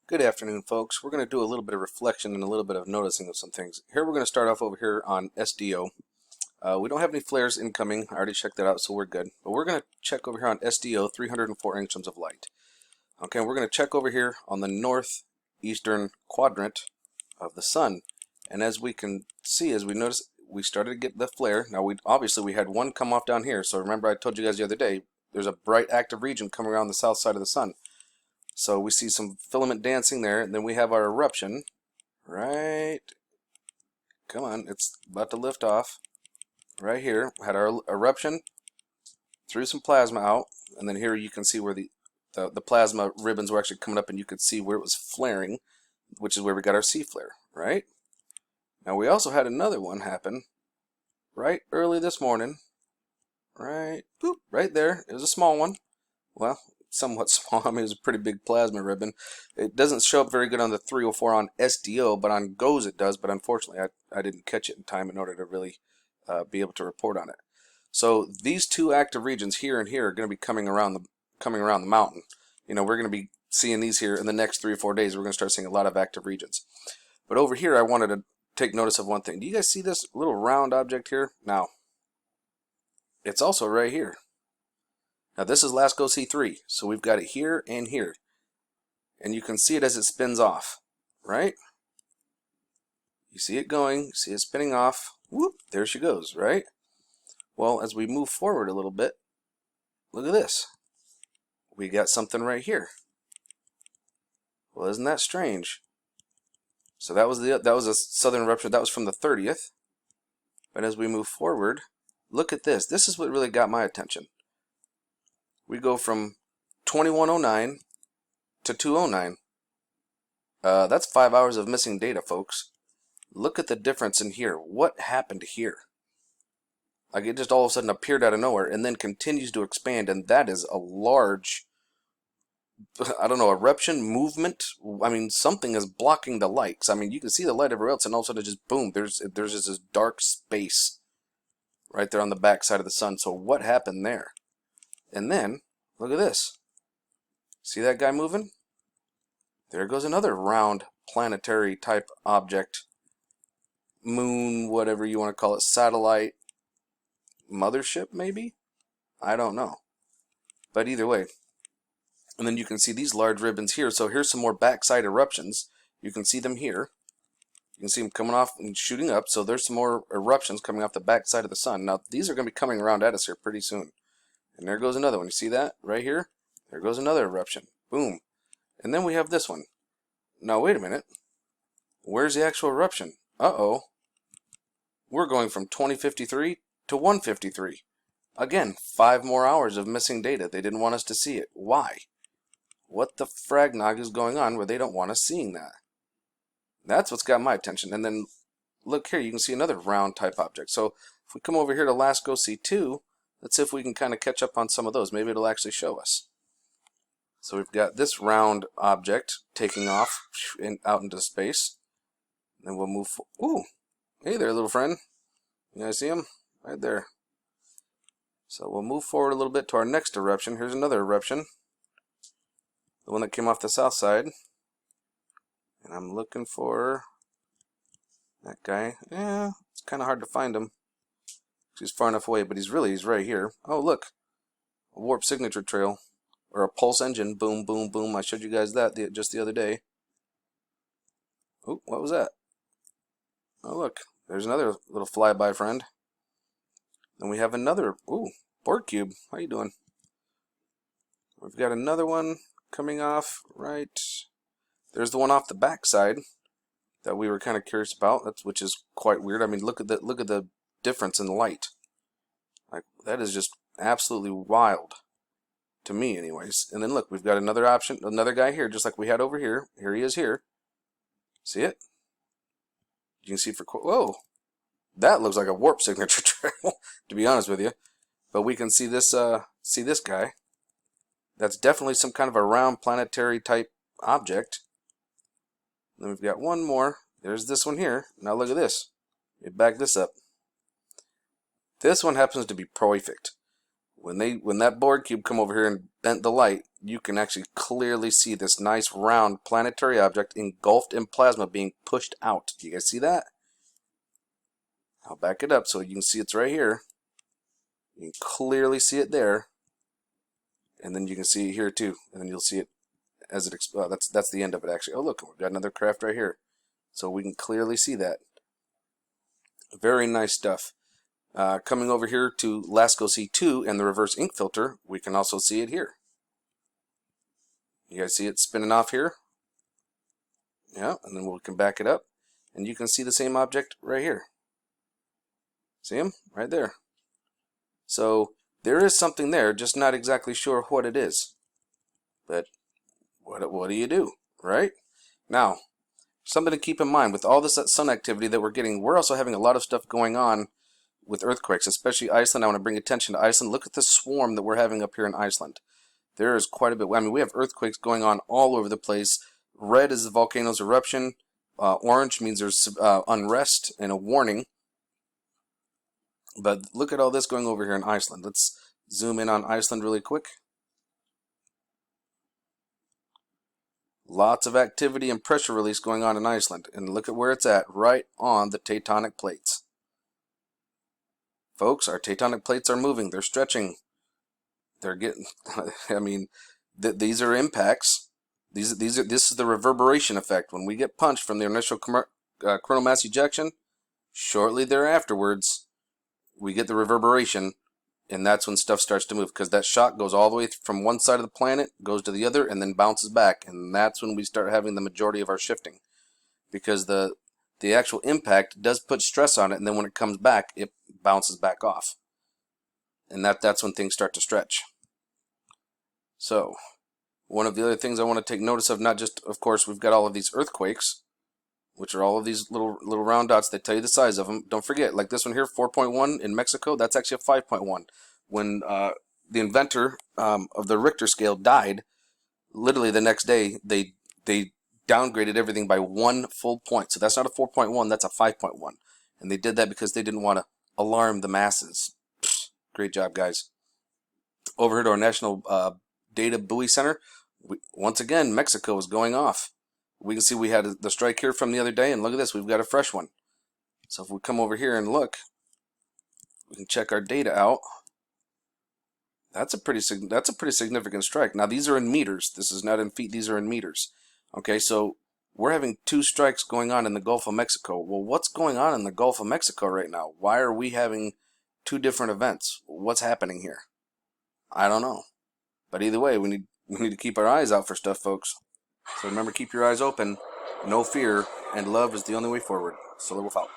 Good afternoon, folks. We're going to do a little bit of reflection and a little bit of noticing of some things. Here we're going to start off over here on SDO. We don't have any flares incoming. I already checked that out, so we're good. But we're going to check over here on SDO, 304 angstroms of light. Okay, we're going to check over here on the northeastern quadrant of the sun. And as we can see, as we notice, we started to get the flare. Now, obviously we had one come off down here. So remember I told you guys the other day, there's a bright active region coming around the south side of the sun. So we see some filament dancing there, and then we have our eruption, right? Come on, it's about to lift off. Right here, had our eruption, threw some plasma out, and then here you can see where the plasma ribbons were actually coming up, and you could see where it was flaring, which is where we got our C flare, right? Now we also had another one happen right early this morning, right, boop, right there. It was a small one. Well, somewhat small. I mean, it's a pretty big plasma ribbon. It doesn't show up very good on the 304 on SDO, but on GOES it does. But unfortunately, I didn't catch it in time in order to really be able to report on it. So these two active regions here and here are going to be coming around the mountain. You know, we're going to be seeing these here in the next 3 or 4 days. We're going to start seeing a lot of active regions. But over here, I wanted to take notice of one thing. Do you guys see this little round object here? Now, it's also right here. Now this is LASCO C3, so we've got it here and here. And you can see it as it spins off, right? You see it going, you see it spinning off, whoop, there she goes, right? Well, as we move forward a little bit, look at this. We got something right here. Well, isn't that strange? So that was a southern eruption, that was from the 30th. But as we move forward, look at this. This is what really got my attention. We go from 2109 to 209. That's 5 hours of missing data, folks. Look at the difference in here. What happened here? Like, it just all of a sudden appeared out of nowhere and then continues to expand, and that is a large, I don't know, eruption, movement. I mean, something is blocking the light. 'Cause, I mean, you can see the light everywhere else, and all of a sudden, just boom, there's just this dark space right there on the back side of the sun. So what happened there? And then, look at this. See that guy moving? There goes another round planetary type object. Moon, whatever you want to call it. Satellite. Mothership, maybe? I don't know. But either way. And then you can see these large ribbons here. So here's some more backside eruptions. You can see them here. You can see them coming off and shooting up. So there's some more eruptions coming off the backside of the sun. Now, these are going to be coming around at us here pretty soon. And there goes another one. You see that right here? There goes another eruption. Boom. And then we have this one. Now, wait a minute. Where's the actual eruption? Uh-oh. We're going from 2053 to 153. Again, 5 more hours of missing data. They didn't want us to see it. Why? What the fragnog is going on where they don't want us seeing that? That's what's got my attention. And then, look here. You can see another round type object. So, if we come over here to LASCO C2, let's see if we can kind of catch up on some of those. Maybe it'll actually show us. So we've got this round object taking off out into space. Then we'll move Ooh, hey there, little friend. You guys see him? Right there. So we'll move forward a little bit to our next eruption. Here's another eruption. The one that came off the south side. And I'm looking for that guy. Yeah, it's kind of hard to find him. He's far enough away, but he's right here. Oh, look. A warp signature trail. Or a pulse engine. Boom, boom, boom. I showed you guys that just the other day. Oh, what was that? Oh, look. There's another little flyby friend. Then we have another. Ooh, Borg cube. How you doing? We've got another one coming off right. There's the one off the back side that we were kind of curious about. Which is quite weird. I mean, look at the difference in light. Like, that is just absolutely wild to me, anyways. And then look, we've got another option, another guy here, just like we had over here. Here he is here. See it? You can see whoa, that looks like a warp signature trail, to be honest with you. But we can see this guy. That's definitely some kind of a round planetary type object. Then we've got one more. There's this one here. Now look at this. Let me back this up. This one happens to be perfect. When that Borg cube come over here and bent the light, you can actually clearly see this nice round planetary object engulfed in plasma being pushed out. Do you guys see that? I'll back it up so you can see it's right here. You can clearly see it there, and then you can see it here too, and then you'll see it as it that's the end of it actually. Oh look, we've got another craft right here, so we can clearly see that. Very nice stuff. Coming over here to Lasco C2 and the reverse ink filter, we can also see it here. You guys see it spinning off here? Yeah, and then we can back it up, and you can see the same object right here. See him? Right there. So there is something there, just not exactly sure what it is. But what do you do, right? Now, something to keep in mind with all this sun activity that we're getting, we're also having a lot of stuff going on with earthquakes, especially Iceland. I want to bring attention to Iceland. Look at the swarm that we're having up here in Iceland. There is quite a bit. I mean, we have earthquakes going on all over the place. Red is the volcano's eruption. Orange means there's unrest and a warning. But look at all this going over here in Iceland. Let's zoom in on Iceland really quick. Lots of activity and pressure release going on in Iceland. And look at where it's at, right on the tectonic plates. Folks, our tectonic plates are moving. They're stretching. They're getting, I mean, these are impacts. This is the reverberation effect. When we get punched from the initial coronal mass ejection, shortly thereafterwards, we get the reverberation, and that's when stuff starts to move, because that shock goes all the way from one side of the planet, goes to the other, and then bounces back, and that's when we start having the majority of our shifting, because the actual impact does put stress on it, and then when it comes back, it bounces back off, and that's when things start to stretch. So one of the other things I want to take notice of, not just, of course, we've got all of these earthquakes, which are all of these little round dots that tell you the size of them. Don't forget, like this one here, 4.1 in Mexico, that's actually a 5.1. When the inventor of the Richter scale died, literally the next day, they downgraded everything by 1 full point. So that's not a 4.1, that's a 5.1. And they did that because they didn't want to alarm the masses. Great job, guys. Over here to our National Data Buoy Center, once again, Mexico is going off. We can see we had the strike here from the other day, and look at this, we've got a fresh one. So if we come over here and look, we can check our data out. That's a pretty significant strike. Now these are in meters. This is not in feet. These are in meters. Okay, so we're having 2 strikes going on in the Gulf of Mexico. Well, what's going on in the Gulf of Mexico right now? Why are we having 2 different events? What's happening here? I don't know. But either way, we need to keep our eyes out for stuff, folks. So remember, keep your eyes open, no fear, and love is the only way forward. Solar Wolf out.